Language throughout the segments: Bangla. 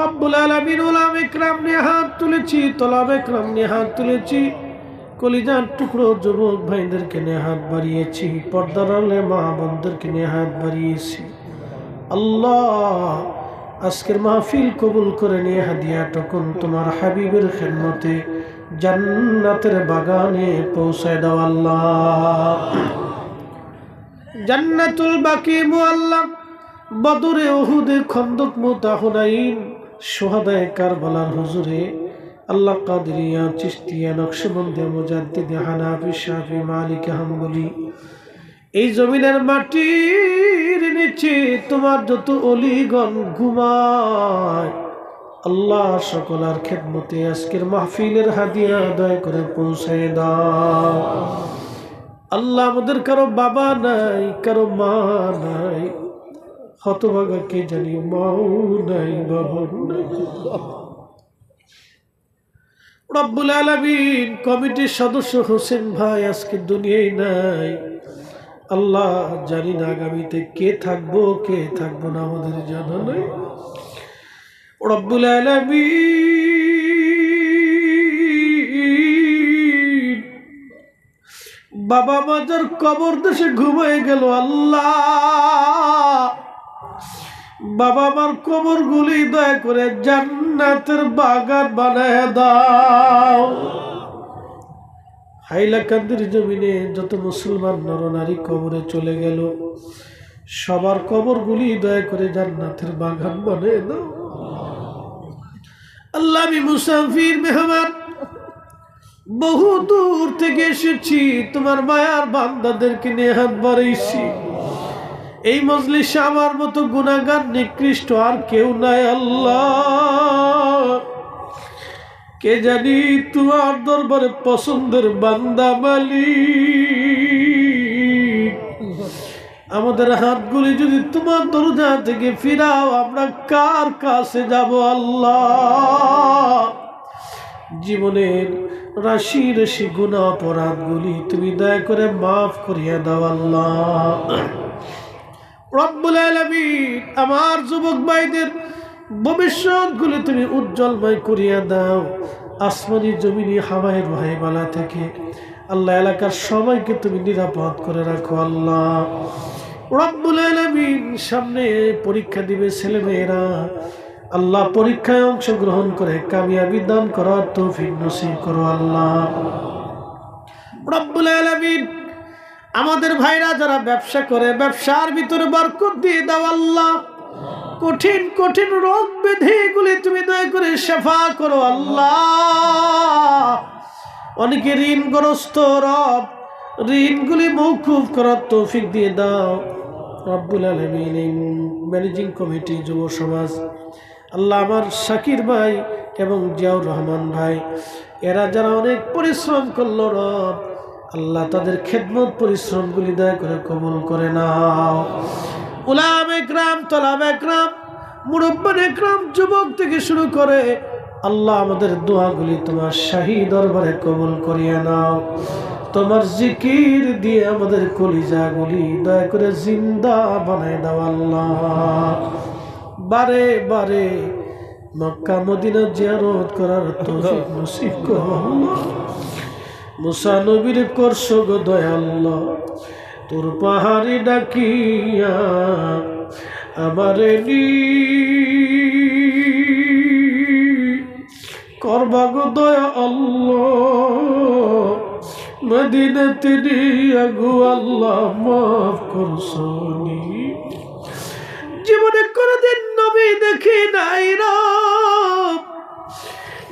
রব্বুল আলামিন উলামা ইকরাম নিয়ে হাত তুলেছি, তলাবে ইকরাম নিয়ে হাত তুলেছি, কলিজার টুকরো যুবক ভাইদেরকে নিয়ে হাত বাড়িয়েছি, পর্দার আলে মা বোনদেরকে নিয়ে হাত বাড়িয়েছি। আল্লাহ আজকের মাহফিল কবুল করে নিয়ে হাদিয়া টুকুন তোমার হাবিবের খেদমতে জান্নাতের বাগানে পৌঁছায় দাও আল্লাহ। জান্নাতুল বাকি মুআল্লা, বদরে, উহুদে, খন্দক, মুতা, হুনাইন, শুহাদায়ে কারবালার হুজুরে আল্লাহ কাদরিয়া, চিশতিয়া, নকশবন্দিয়া, মুজাদ্দিদে, হানাফি, শাফি, মালিকি, হাম্বলি, এই জমিনের মাটির নিচে তোমার যত অলিগণ ঘুমায় আল্লাহ সকলের খেদমতে আজকের মাহফিলের হাদিয়া দয়া করে পৌঁছায় দাও আল্লাহ। আমাদের কারো বাবা নাই, কারো মা নাই, হতভাগা কে জানি মাও নাই, বাবা নাই। রব্বুল আলামিন কমিটির সদস্য হোসেন ভাই আজকে দুনিয়ায় নাই। আল্লাহ জানি না আগামীতে কে থাকবো কে থাকবো না, আমাদের জানা নাই। রব্বুল আলামিন বাবা মাজার কবর দেশে ঘুমিয়ে গেল আল্লাহ, বাবা মার কবর গুলি দয়া করে জান্নাতের বাগান বানায় দাও। হাইলাকান্দির জমিনে যত মুসলমান নরনারী কবরে চলে গেল সবার কবর গুলি দয়া করে জান্নাতের বাগান বানায় দাও আল্লাহ। আমি মুসাফির মেহমান, বহু দূর থেকে এসেছি, তোমার মায়ার বান্দাদেরকে নিয়ে হাত বাড়াইছি। এই মজলিসে আমার মতো গুনাহগার নিকৃষ্ট আর কেউ নাই আল্লাহ। কে জানি তোমার দরবারে পছন্দের বান্দা মালিক, আমাদের হাতগুলি যদি তোমার দরজা থেকে ফিরাও আমরা কার কাছে যাব আল্লাহ। জীবনের রাশি রাশি গুনাহ অপরাধগুলি তুমি দয়া করে মাফ করিয়া দাও আল্লাহ। রব্বুল আলামিন আমার যুবক ভাইদের ভবিষ্যৎগুলি তুমি উজ্জ্বলময় করিয়া দাও। আসমানি জমিনি হাওয়ায় রুহাই বালা থেকে আল্লাহ এলাকার সবাইকে তুমি নিরাপদ করে রাখো আল্লাহ। রব্বুল আলামিন সামনে পরীক্ষা দিবে ছেলেমেয়েরা, আল্লাহ পরীক্ষায় অংশগ্রহণ করে কামিয়াবি দান করার তৌফিক নসিব করো আল্লাহ। রব্বুল আলামিন আমাদের ভাইরা যারা ব্যবসা করে ব্যবসার ভিতরে বরকত দিয়ে দাও আল্লাহ। কঠিন কঠিন রোগ ব্যাধিগুলি তুমি দয়া করে শিফা করো আল্লাহ। অনেকে ঋণগ্রস্ত, রব ঋণগুলি মওকুফ করার তৌফিক দিয়ে দাও রব্বুল আলামিন। ম্যানেজিং কমিটি, যুব সমাজ আল্লাহ, আমার শাকির ভাই এবং জিয়াউর রহমান ভাই, এরা যারা অনেক পরিশ্রম করলো রব আল্লাহ তাদের খেদমত পরিশ্রমগুলি দয়া করে কবুল করে নাও। উলামা ইকরাম, তলাবা ইকরাম, মুরব্বিন ইকরাম, যুবক থেকে শুরু করে আল্লাহ আমাদের দোয়াগুলি তোমার শাহী দরবারে কবুল করিয়ে নাও। তোমার জিকির দিয়ে আমাদের কলিজাগুলি দয়া করে জিন্দা বানায় দাও আল্লাহ। বারে বারে মক্কা মদিনা জিয়ারত করার তৌফিক নসিব করো আল্লাহ। মুসা নবীর করছো গো দয়া আল্লাহ, তোর পাহাড়ি ডাকিয়া আমারে নি করবা গো দয়া আল্লাহ। মদিনাতে নিয়া গো আল্লাহ মাফ করছনি। জীবনে কোনদিন নবী দেখি নাই রব,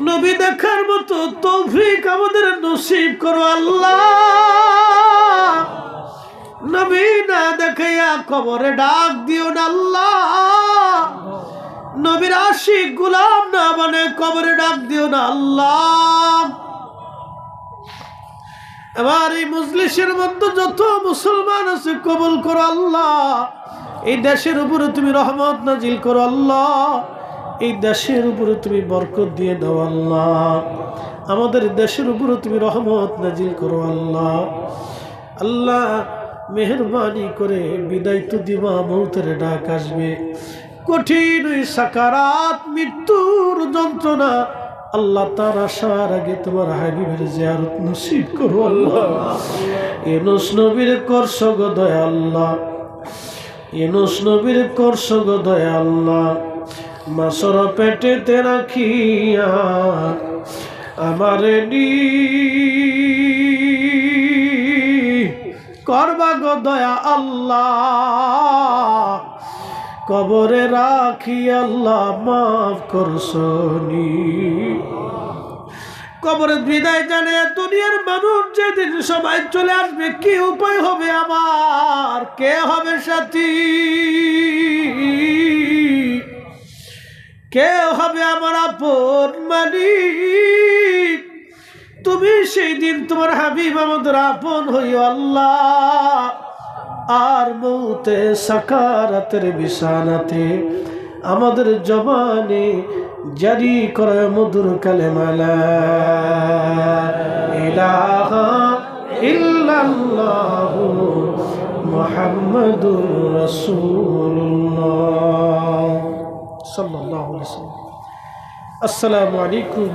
নবী দেখার মতো তৌফিক আমাদের নসিব করো আল্লাহ। নবী না দেখাইয়া কবরে ডাক দিও না আল্লাহ। নবীর আশিক গোলাম না মানে কবরে ডাক দিও না আল্লাহ। এবার এই মজলিসের মধ্যে যত মুসলমান আছে কবুল করো আল্লাহ। এই দেশের উপরে তুমি রহমত নাজিল করো আল্লাহ। এই দেশের উপরে তুমি বরকত দিয়ে দাও আল্লাহ। আমাদের দেশের উপরে তুমি রহমত নাজিল করো আল্লাহ। আল্লাহ মেহেরবানি করে বিদায় তো দিবা, মৌতের ডাক আসবে, কঠিন ওই সাকারাত মৃত্যুর যন্ত্রণা আল্লাহ তার আসার আগে তোমার হাবিবের জিয়ারত নসিব করো আল্লাহ। ইউনূস নবীর করছো গো দয়া আল্লাহ, ইউনূস নবীর করছো গো দয়া আল্লাহ। মাছর পেটেতে রাখিয়া আমারে নি করবা গো দয়া আল্লাহ। কবরে রাখি আল্লাহ মাফ করছনি। কবরে বিদায় জানে দুনিয়ার মানুষ যেদিন সবাই চলে আসবে, কি উপায় হবে আমার? কে হবে সাথী? কে হবে আমার আপন মালিক? তুমি সেই দিন তোমার হাবিব আমাদের আপন হইও আল্লাহ। আর মৌতে সাকারাতের বিছানাতে আমাদের জবানে জারি করে মধুর কালেমা লা ইলাহা ইল্লাল্লাহু মুহাম্মাদুর রাসূলুল্লাহ সাল্লাল্লাহু আলাইহি ওয়াসাল্লাম। আসসালামু আলাইকুম।